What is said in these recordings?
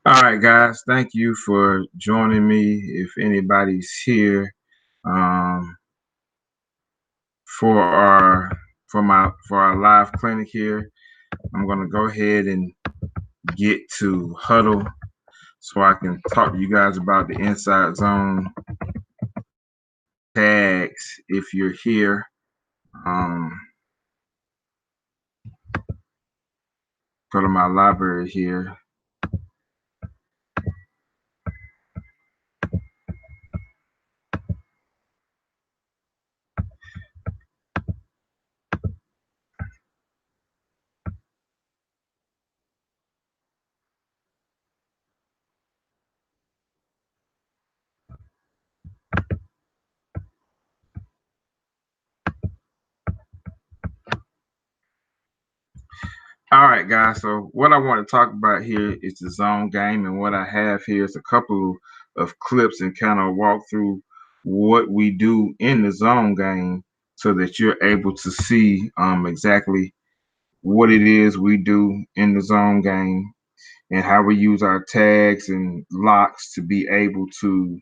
All right, guys. Thank you for joining me. If anybody's here um, for our live clinic here, I'm gonna go ahead and get to huddle so I can talk to you guys about the inside zone tags. If you're here, um, go to my library here. All right, guys. So what I want to talk about here is the zone game, and what I have here is a couple of clips and kind of walk through what we do in the zone game, so that you're able to see exactly what it is we do in the zone game and how we use our tags and locks to be able to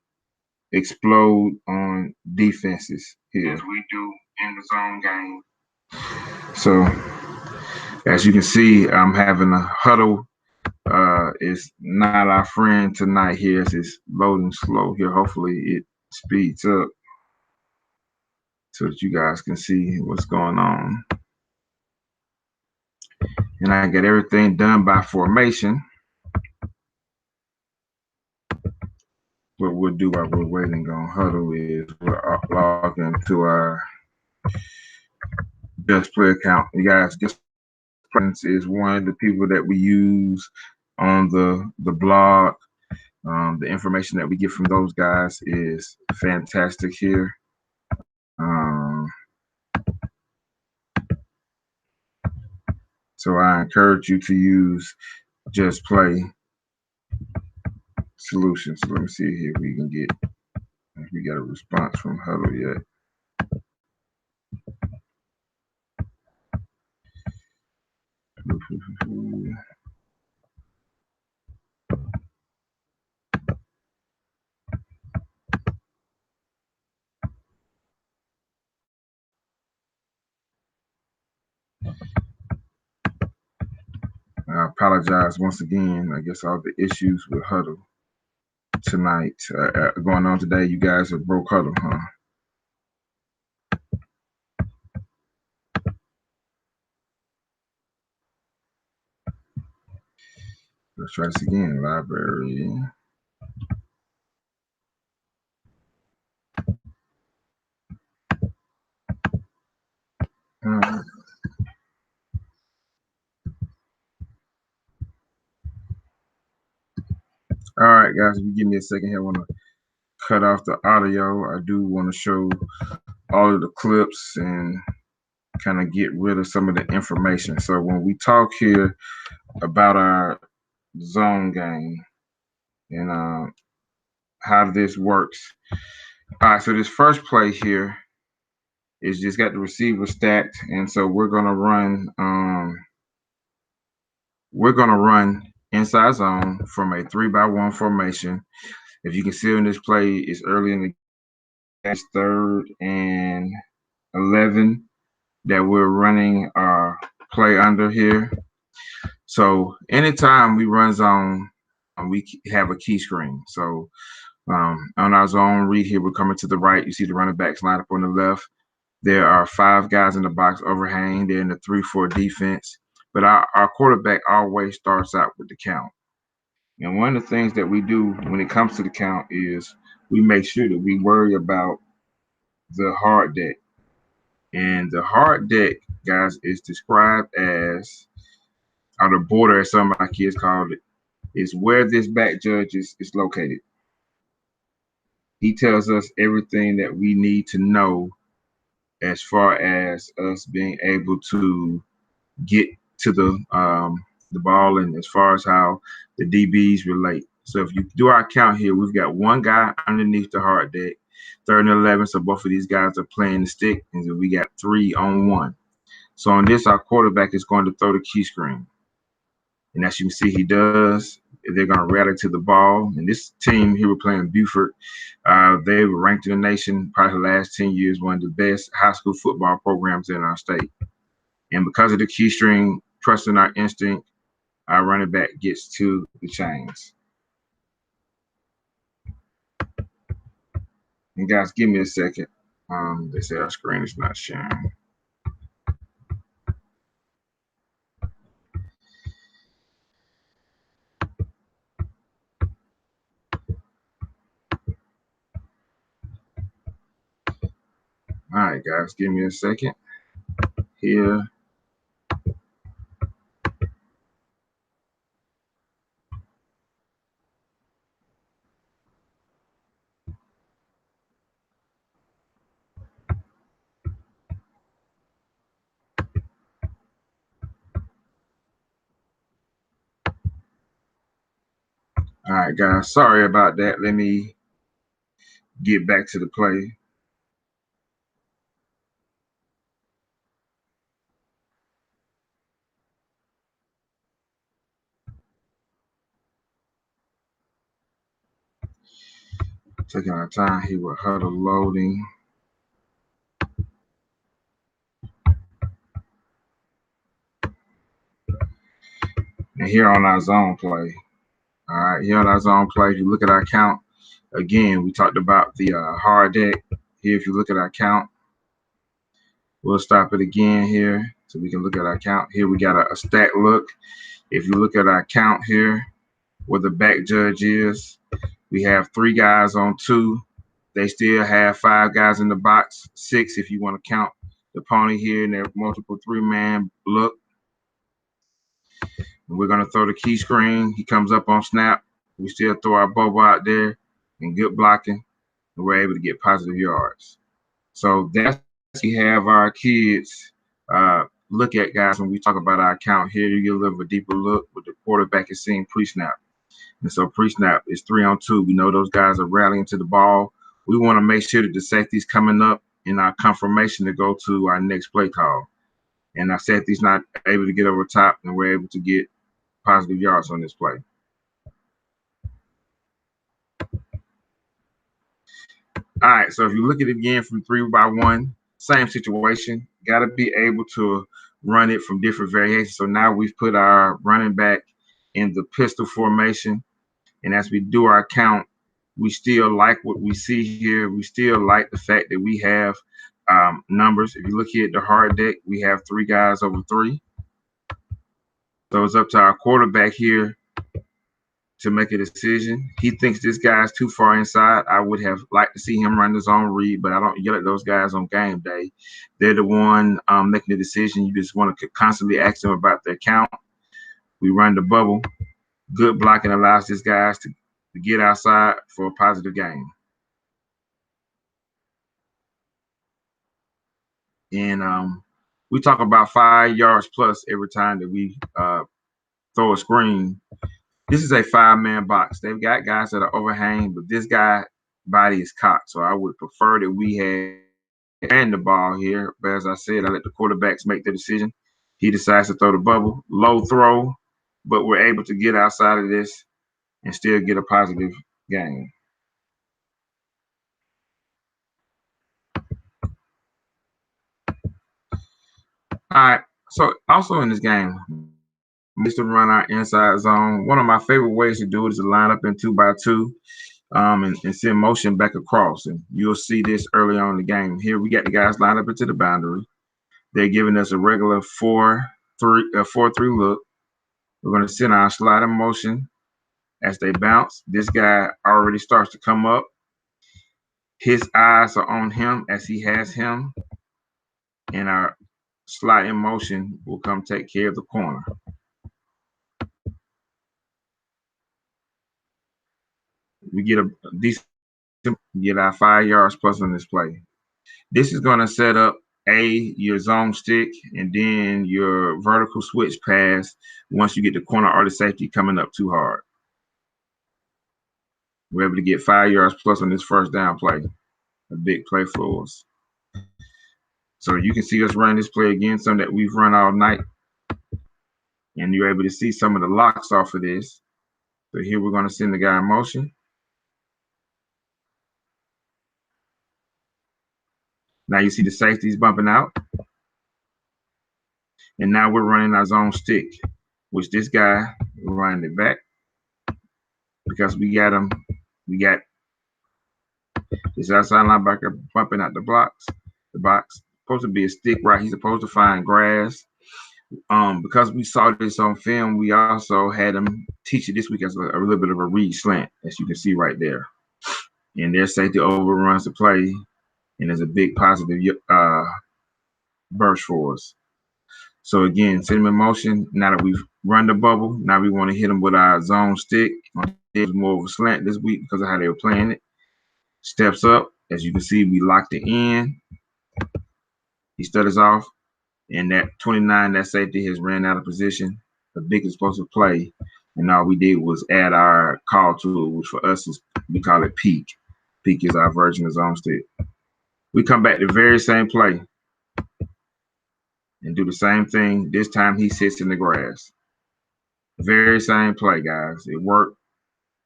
explode on defenses here. As we do in the zone game. So as you can see, I'm having a huddle. It's not our friend tonight here. It's loading slow here. Hopefully it speeds up so that you guys can see what's going on. And I get everything done by formation. What we'll do while we're waiting on huddle is we'll log into our Just Play account. You guys, Just Prince is one of the people that we use on the blog. The information that we get from those guys is fantastic here. Um, so I encourage you to use Just Play Solutions. So let me see here if we can get, if we got a response from Huddle yet. I apologize once again. I guess all the issues with Huddle tonight going on today. You guys have broke Huddle, huh? Let's try this again. Library. Uh, all right, guys. If you give me a second here, I want to cut off the audio. I do want to show all of the clips and kind of get rid of some of the information. So when we talk here about our zone game and how this works. All right, so this first play here is just got the receiver stacked, and so we're gonna run inside zone from a 3-by-1 formation. If you can see in this play, it's early in the game, 3rd and 11 that we're running our play under here. So anytime we run zone, we have a key screen. So on our zone read here, we're coming to the right. You see the running backs line up on the left. There are 5 guys in the box overhang. They're in the 3-4 defense. But our quarterback always starts out with the count. And one of the things that we do when it comes to the count is we make sure that we worry about the hard deck. And the hard deck, guys, is described as, or the border, as some of my kids called it, is where this back judge is located. He tells us everything that we need to know as far as us being able to get to the ball, and as far as how the DBs relate. So if you do our count here, we've got one guy underneath the hard deck, 3rd and 11. So both of these guys are playing the stick, and so we got 3 on 1. So on this, our quarterback is going to throw the key screen. And as you can see, he does. They're going to rally to the ball. And this team here, we're playing Buford. They were ranked in the nation probably the last 10 years, one of the best high school football programs in our state. And because of the key string, trusting our instinct, our running back gets to the chains. And guys, give me a second. They say our screen is not sharing. All right, guys, give me a second here. All right, guys, sorry about that. Let me get back to the play. Taking our time here with huddle loading. And here on our zone play. All right, here on our zone play, if you look at our count, again, we talked about the hard deck. Here, if you look at our count, we'll stop it again here so we can look at our count. Here we got a stack look. If you look at our count here, where the back judge is, we have 3 guys on 2. They still have 5 guys in the box, 6 if you want to count the pony here in their multiple 3-man look. And we're going to throw the key screen. He comes up on snap. We still throw our bubble out there and good blocking, and we're able to get positive yards. So that's we have our kids look at, guys, when we talk about our count here. You get a little bit deeper look with the quarterback is seeing pre-snap. And so pre-snap is 3 on 2. We know those guys are rallying to the ball. We want to make sure that the safety's coming up in our confirmation to go to our next play call. And our safety's not able to get over top, and we're able to get positive yards on this play. All right, so if you look at it again from 3-by-1, same situation. Got to be able to run it from different variations. So now we've put our running back in the pistol formation. And as we do our count, we still like what we see here. We still like the fact that we have numbers. If you look here at the hard deck, we have 3 guys over 3. So it's up to our quarterback here to make a decision. He thinks this guy's too far inside. I would have liked to see him run the zone read, but I don't yell at those guys on game day. They're the one making the decision. You just want to constantly ask them about their count. We run the bubble. Good blocking allows these guys to get outside for a positive gain. And we talk about 5 yards plus every time that we throw a screen. This is a 5-man box. They've got guys that are overhang, but this guy body is cocked. So I would prefer that we had the ball here. But as I said, I let the quarterbacks make the decision. He decides to throw the bubble. Low throw, but we're able to get outside of this and still get a positive gain. All right. So also in this game, we used to run our inside zone. One of my favorite ways to do it is to line up in 2-by-2 and send motion back across. And you'll see this early on in the game. Here we got the guys lined up into the boundary. They're giving us a regular 4-3 look. We're going to send our sliding motion as they bounce. This guy already starts to come up. His eyes are on him as he has him. And our sliding motion will come take care of the corner. We get a decent, get our 5 yards plus on this play. This is going to set up your zone stick and then your vertical switch pass once you get the corner or the safety coming up too hard. We're able to get 5 yards plus on this first down play. A big play for us. So you can see us run this play again, something that we've run all night. And you're able to see some of the locks off of this. So here we're going to send the guy in motion. Now you see the safeties bumping out. And now we're running our zone stick, which this guy running it back because we got this outside linebacker bumping out the box. Supposed to be a stick, right? He's supposed to find grass. Because we saw this on film, we also had him teach it this week as a little bit of a read slant, as you can see right there. And their safety overruns the play, and there's a big positive burst for us. So again, set him in motion. Now that we've run the bubble, now we want to hit him with our zone stick. It was more of a slant this week because of how they were playing it. Steps up. As you can see, we locked it in. He stutters off. And that 29, that safety has ran out of position. The big explosive play. And all we did was add our call to it, which for us is, we call it peak. Peak is our version of zone stick. We come back to the very same play and do the same thing. This time he sits in the grass. Very same play, guys. It worked.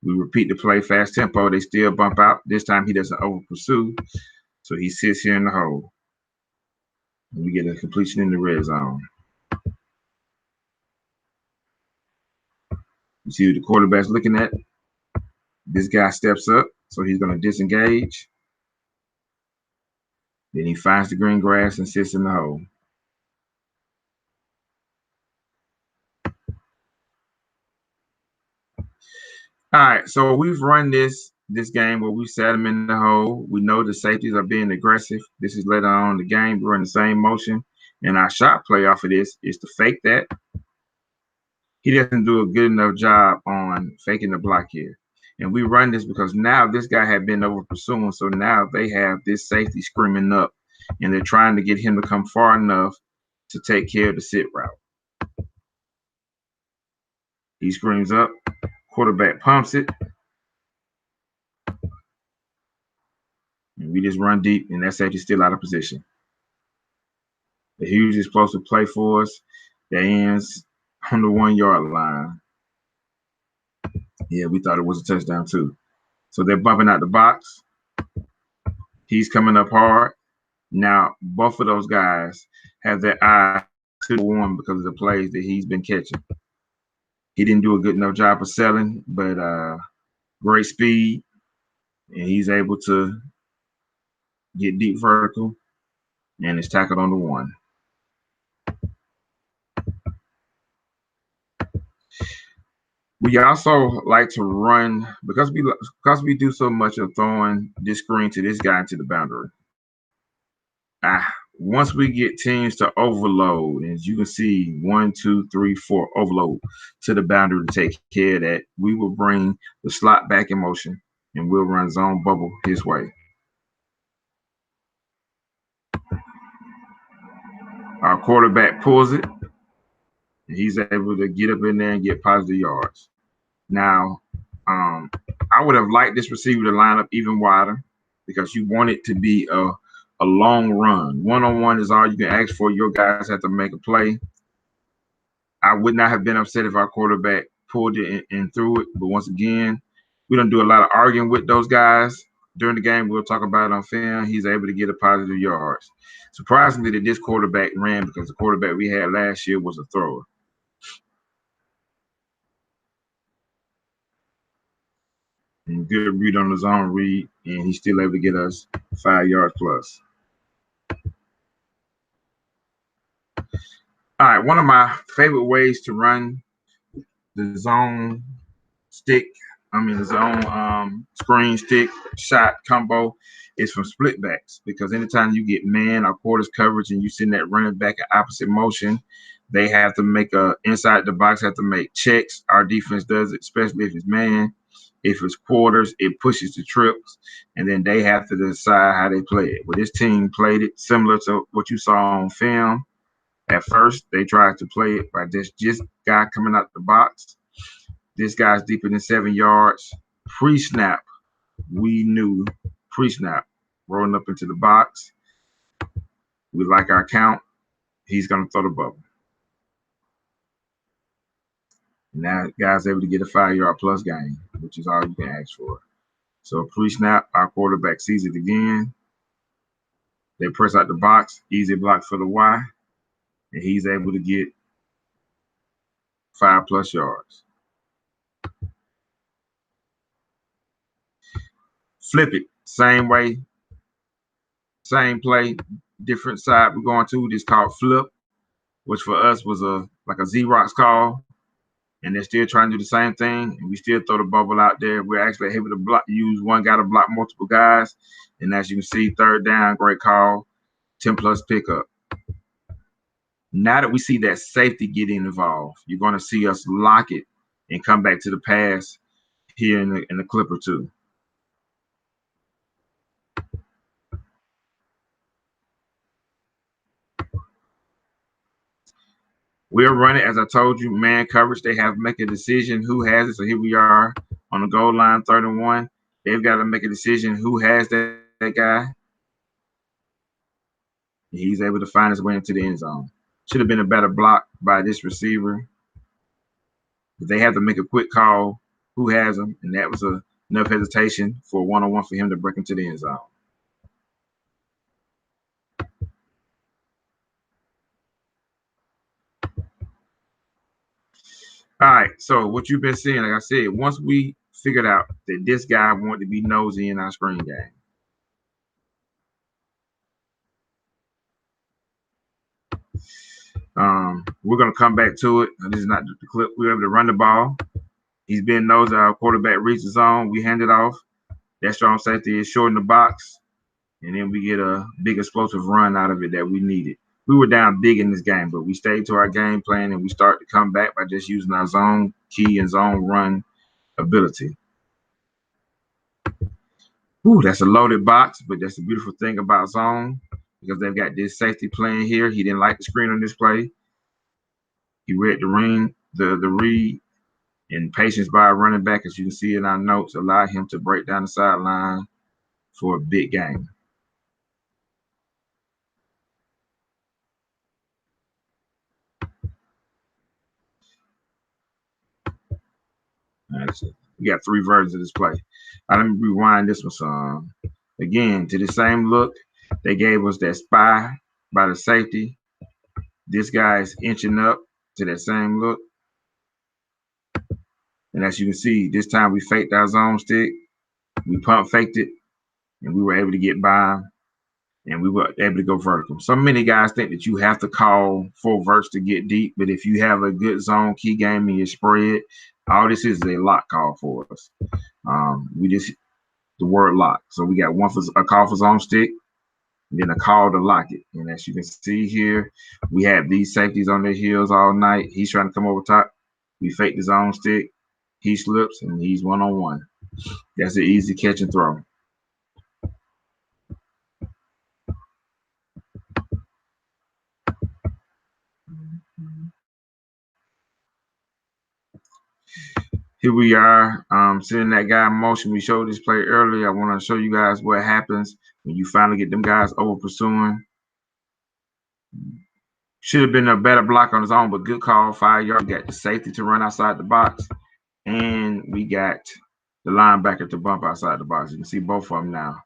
We repeat the play, fast tempo. They still bump out. This time he doesn't over pursue. So he sits here in the hole. And we get a completion in the red zone. You see what the quarterback's looking at? This guy steps up, so he's going to disengage. Then he finds the green grass and sits in the hole. All right, so we've run this game where we sat him in the hole. We know the safeties are being aggressive. This is later on in the game. We're in the same motion. And our shot play off of this is to fake that. He doesn't do a good enough job on faking the block here. And we run this because now this guy had been over pursuing. So now they have this safety screaming up. And they're trying to get him to come far enough to take care of the sit route. He screams up. Quarterback pumps it. And we just run deep, and that safety's still out of position. A huge explosive play for us that ends on the 1 yard line. Yeah, we thought it was a touchdown too. So they're bumping out the box. He's coming up hard. Now, both of those guys have their eye to the one because of the plays that he's been catching. He didn't do a good enough job of selling, but great speed, and he's able to get deep vertical, and it's tackled on the 1. We also like to run because we do so much of throwing this screen to this guy into the boundary. Once we get teams to overload, as you can see, 1, 2, 3, 4 overload to the boundary to take care of that, we will bring the slot back in motion and we'll run zone bubble his way. Our quarterback pulls it, and he's able to get up in there and get positive yards. Now, I would have liked this receiver to line up even wider because you want it to be a long run. One-on-one is all you can ask for. Your guys have to make a play. I would not have been upset if our quarterback pulled it and threw it. But once again, we don't do a lot of arguing with those guys. During the game, we'll talk about it on film. He's able to get a positive yards. Surprisingly, that this quarterback ran because the quarterback we had last year was a thrower. And good read on his own read, and he's still able to get us 5 yards plus. All right, one of my favorite ways to run the zone screen stick shot combo is from split backs, because anytime you get man or quarters coverage and you send that running back in opposite motion, they have to make inside the box, have to make checks. Our defense does it, especially if it's man. If it's quarters, it pushes the trips, and then they have to decide how they play it. Well, this team played it similar to what you saw on film. At first, they tried to play it by this guy coming out the box. This guy's deeper than 7 yards. Pre-snap, we knew pre-snap, rolling up into the box. We like our count. He's going to throw the bubble. And that guy's able to get a 5-yard plus gain, which is all you can ask for. So pre-snap, our quarterback sees it again. They press out the box, easy block for the Y, and he's able to get 5+ yards. Flip it, same way, same play, different side we're going to. This called flip, which for us was like a Xerox call, and they're still trying to do the same thing, and we still throw the bubble out there. We're actually able to use one guy to block multiple guys, and as you can see, 3rd down, great call, 10+ pickup. Now that we see that safety getting involved, you're going to see us lock it and come back to the pass here in the clip or two. We'll run it, as I told you, man coverage. They have to make a decision who has it. So here we are on the goal line, 3rd and 1. They've got to make a decision who has that guy. He's able to find his way into the end zone. Should have been a better block by this receiver. But they have to make a quick call who has him, and that was enough hesitation for a one-on-one for him to break into the end zone. All right, so what you've been seeing, like I said, once we figured out that this guy wanted to be nosy in our screen game, we're going to come back to it. This is not the clip. We were able to run the ball. He's been nosy. Our quarterback reaches the zone. We hand it off. That strong safety is short in the box, and then we get a big explosive run out of it that we needed. We were down big in this game, but we stayed to our game plan, and we start to come back by just using our zone key and zone run ability. Ooh, that's a loaded box, but that's the beautiful thing about zone, because they've got this safety playing here. He didn't like the screen on this play. He read the read, and patience by a running back, as you can see in our notes, allowed him to break down the sideline for a big game. Right, so we got 3 versions of this play. Let me rewind this one some. Again, to the same look, they gave us that spy by the safety. This guy is inching up to that same look. And as you can see, this time we faked our zone stick. We pump faked it, and we were able to get by him, and we were able to go vertical. So many guys think that you have to call full verts to get deep, but if you have a good zone key game and you spread, all this is a lock call for us. We just the word lock. So we got one for a call for zone stick, and then a call to lock it. And as you can see here, we have these safeties on their heels all night. He's trying to come over top. We fake the zone stick. He slips, and he's one-on-one. That's an easy catch and throw. Here we are, sending that guy in motion. We showed this play earlier. I want to show you guys what happens when you finally get them guys over pursuing. Should have been a better block on his own, but good call, 5 yards. We got the safety to run outside the box, and we got the linebacker to bump outside the box. You can see both of them now.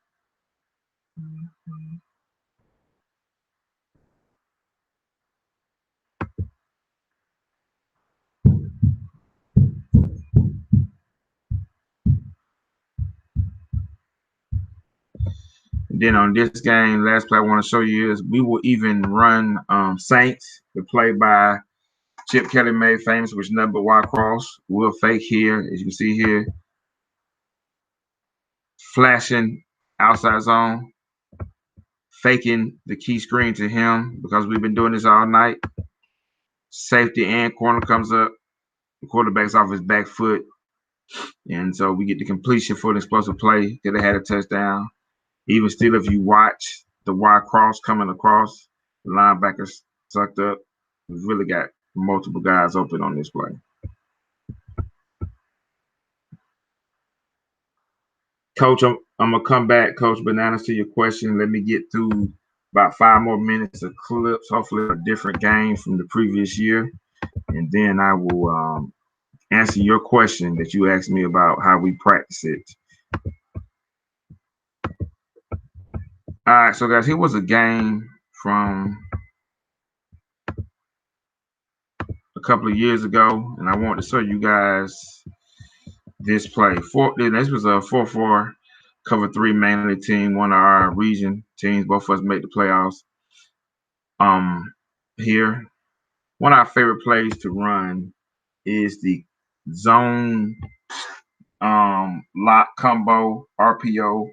And then on this game, last play I want to show you is we will even run Saints, the play by Chip Kelly made famous, which nothing but Y cross. We'll fake here, as you can see here, flashing outside zone, faking the key screen to him because we've been doing this all night. Safety and corner comes up. The quarterback's off his back foot. And so we get the completion for an explosive play. Could have had a touchdown. Even still, if you watch the Y cross coming across, the linebacker's sucked up. We've really got multiple guys open on this play. Coach, I'm going to come back, Coach Bananas, to your question. Let me get through about 5 more minutes of clips, hopefully a different game from the previous year. And then I will answer your question that you asked me about how we practice it. All right, so guys, here was a game from a couple of years ago, and I want to show you guys this play. This was a 4-4 cover three mainly team, one of our region teams. Both of us made the playoffs. Here, one of our favorite plays to run is the zone lock combo RPO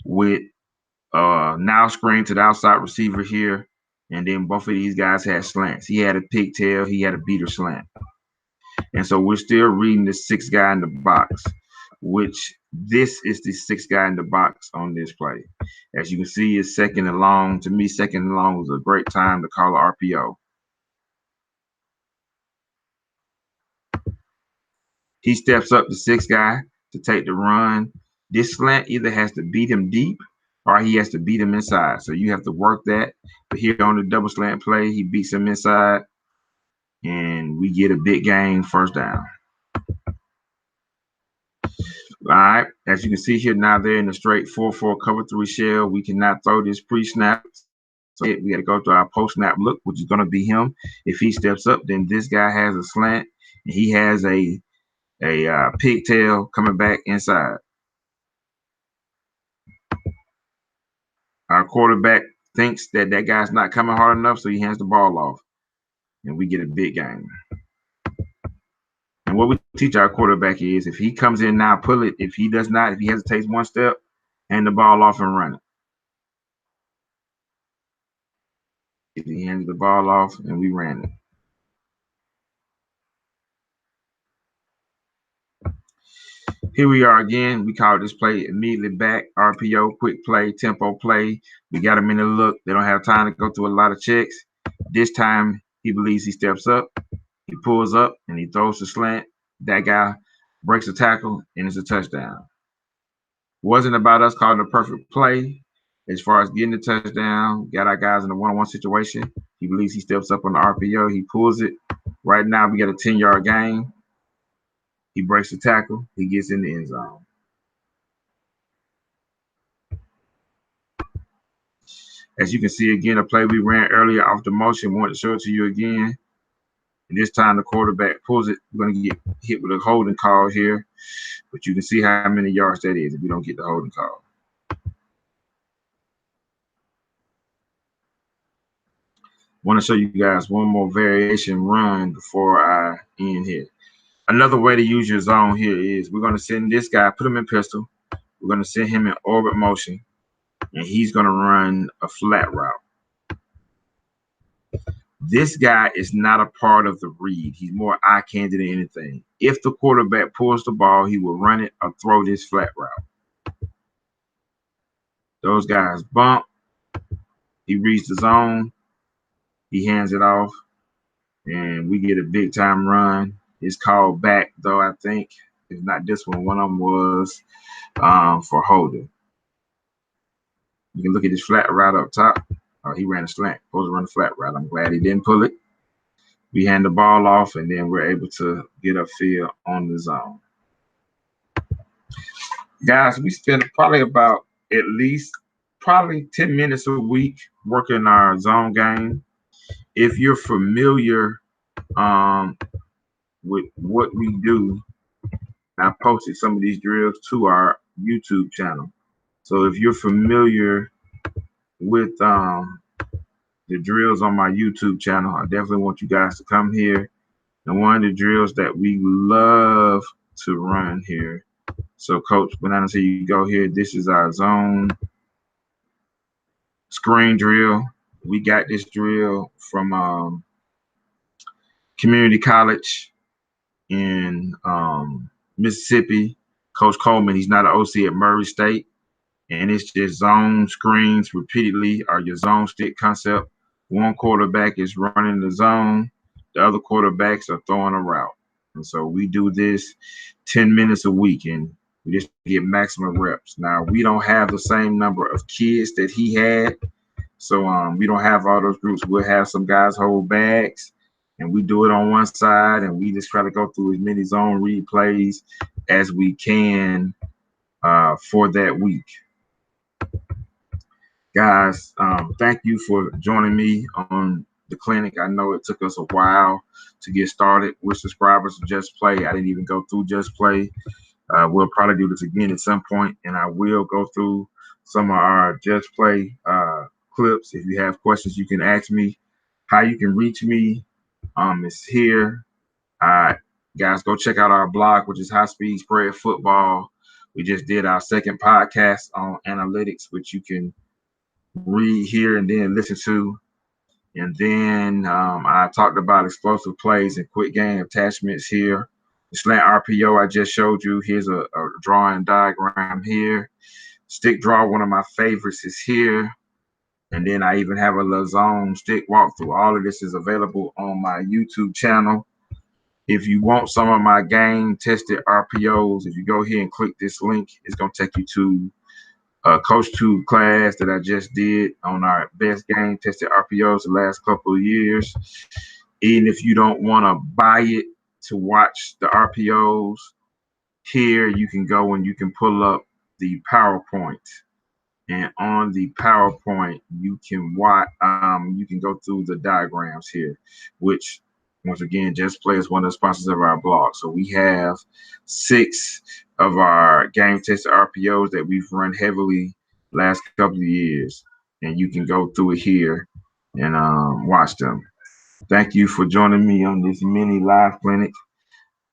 with now screen to the outside receiver here. And then both of these guys had slants. He had a pigtail, he had a beater slant. And so we're still reading the sixth guy in the box, which this is the sixth guy in the box on this play. As you can see, it's second and long. To me, second and long was a great time to call an RPO. He steps up the sixth guy to take the run. This slant either has to beat him deep or he has to beat him inside. So you have to work that. But here on the double slant play, he beats him inside, and we get a big gain, first down. All right, as you can see here, now they're in the straight 4-4 cover three shell. We cannot throw this pre-snap. So we got to go to our post-snap look, which is going to be him. If he steps up, then this guy has a slant, and he has a pigtail coming back inside. Our quarterback thinks that guy's not coming hard enough, so he hands the ball off, and we get a big game. And what we teach our quarterback is if he comes in now, pull it. If he does not, if he hesitates one step, hand the ball off and run it. He handed the ball off, and we ran it. Here we are again. We call this play immediately back, RPO, quick play, tempo play. We got him in the look. They don't have time to go through a lot of checks. This time, he believes he steps up. He pulls up, and he throws the slant. That guy breaks a tackle, and it's a touchdown. Wasn't about us calling a perfect play. As far as getting the touchdown, got our guys in a one-on-one situation. He believes he steps up on the RPO. He pulls it. Right now, we got a 10-yard gain. He breaks the tackle. He gets in the end zone. As you can see again, a play we ran earlier off the motion. Want to show it to you again. And this time the quarterback pulls it. We're going to get hit with a holding call here. But you can see how many yards that is if we don't get the holding call. Want to show you guys one more variation run before I end here. Another way to use your zone here is we're going to send this guy, put him in pistol. We're going to send him in orbit motion, and he's going to run a flat route. This guy is not a part of the read. He's more eye candy than anything. If the quarterback pulls the ball, he will run it or throw this flat route. Those guys bump. He reads the zone. He hands it off, and we get a big time run. It's called back, though, I think. If not this one, one of them was for holding. You can look at this flat route up top. Oh, he ran a slant. Supposed to run a flat route. I'm glad he didn't pull it. We hand the ball off, and then we're able to get upfield on the zone. Guys, we spend probably about at least 10 minutes a week working our zone game. If you're familiar with what we do, I posted some of these drills to our YouTube channel. So if you're familiar with the drills on my YouTube channel, I definitely want you guys to come here. And one of the drills that we love to run here. So Coach Bananas, here you go here. This is our zone screen drill. We got this drill from community college in Mississippi. Coach Coleman, he's not an OC at Murray State. And it's just zone screens repeatedly, or your zone stick concept. One quarterback is running the zone. The other quarterbacks are throwing a route. And so we do this 10 minutes a week, and we just get maximum reps. Now, we don't have the same number of kids that he had. So we don't have all those groups. We'll have some guys hold bags. and we do it on one side, and we just try to go through as many zone read plays as we can for that week. Guys, thank you for joining me on the clinic. I know it took us a while to get started with subscribers to Just Play. I didn't even go through Just Play. We'll probably do this again at some point, and I will go through some of our Just Play clips. If you have questions, you can ask me. How you can reach me is here. Guys, go check out our blog, which is High Speed Spread Football. We just did our second podcast on analytics, which you can read here and then listen to. And then I talked about explosive plays and quick game attachments here. The slant RPO I just showed you. Here's a drawing diagram here. Stick draw, one of my favorites, is here. And then I even have a little zone stick walkthrough. All of this is available on my YouTube channel. If you want some of my game tested RPOs, if you go here and click this link, it's going to take you to a Coach Tube class that I just did on our best game tested RPOs the last couple of years. Even if you don't want to buy it to watch the RPOs, here you can go and you can pull up the PowerPoint. And on the PowerPoint, you can watch. You can go through the diagrams here, which once again, Just Play is one of the sponsors of our blog. So we have 6 of our game tested RPOs that we've run heavily last couple of years, and you can go through it here and watch them. Thank you for joining me on this mini live clinic.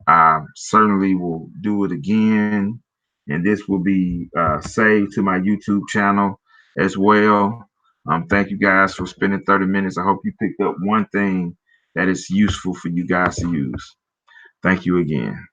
I certainly will do it again, and this will be saved to my YouTube channel as well. Thank you guys for spending 30 minutes. I hope you picked up one thing that is useful for you guys to use. Thank you again.